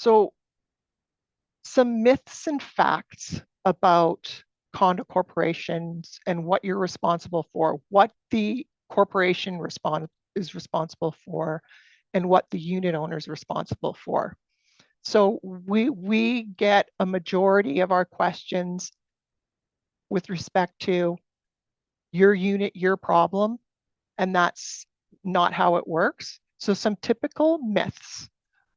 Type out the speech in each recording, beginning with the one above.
So some myths and facts about condo corporations and what you're responsible for, what the corporation is responsible for, and what the unit owner is responsible for. So we get a majority of our questions with respect to your unit, your problem, and that's not how it works. So some typical myths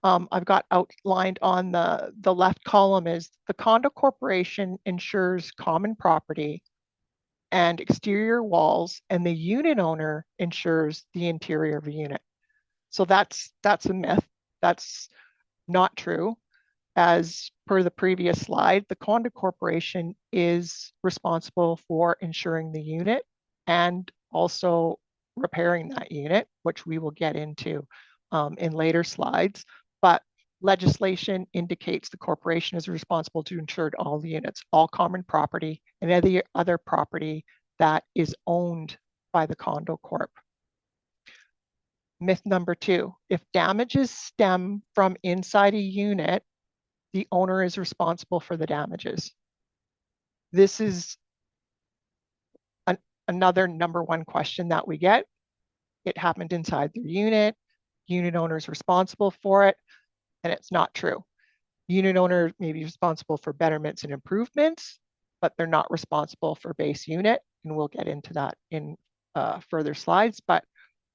I've got outlined on the left column is the condo corporation insures common property and exterior walls, and the unit owner insures the interior of a unit. So that's a myth. That's not true. As per the previous slide, the condo corporation is responsible for insuring the unit and also repairing that unit, which we will get into in later slides. But legislation indicates the corporation is responsible to insure all the units, all common property, and any other property that is owned by the condo corp. Myth number 2, if damages stem from inside a unit, the owner is responsible for the damages. This is another number 1 question that we get. It happened inside the unit owner is responsible for it, and it's not true. Unit owner may be responsible for betterments and improvements, but they're not responsible for base unit, and we'll get into that in further slides. But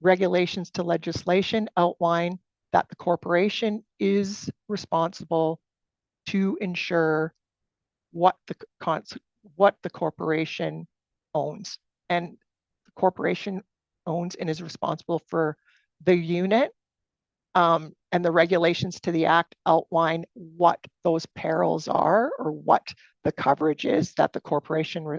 regulations to legislation outline that the corporation is responsible to ensure what the corporation owns. And the corporation owns and is responsible for the unit. And the regulations to the Act outline what those perils are or what the coverage is that the corporation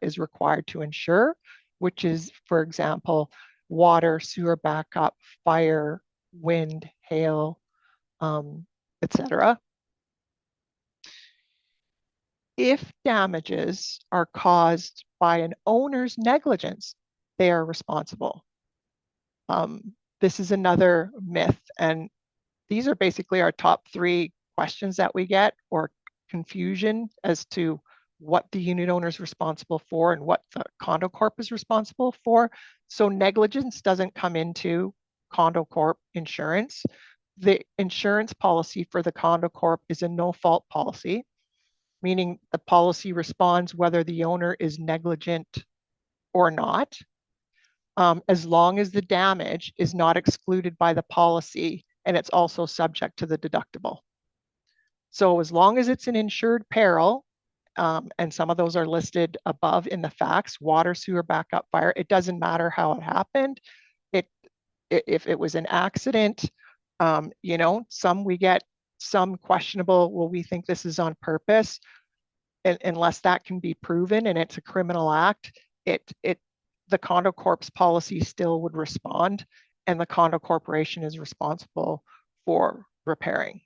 is required to insure, which is, for example, water, sewer backup, fire, wind, hail, etc. If damages are caused by an owner's negligence, they are responsible. This is another myth, and these are basically our top 3 questions that we get, or confusion as to what the unit owner is responsible for and what the condo corp is responsible for. So negligence doesn't come into condo corp insurance. The insurance policy for the condo corp is a no-fault policy, meaning the policy responds whether the owner is negligent or not, as long as the damage is not excluded by the policy and it's also subject to the deductible. So as long as it's an insured peril, and some of those are listed above in the facts, water, sewer, backup, fire, it doesn't matter how it happened. If it was an accident, we get some questionable, well, we think this is on purpose. And unless that can be proven and it's a criminal act, the condo corp's policy still would respond, and the condo corporation is responsible for repairing.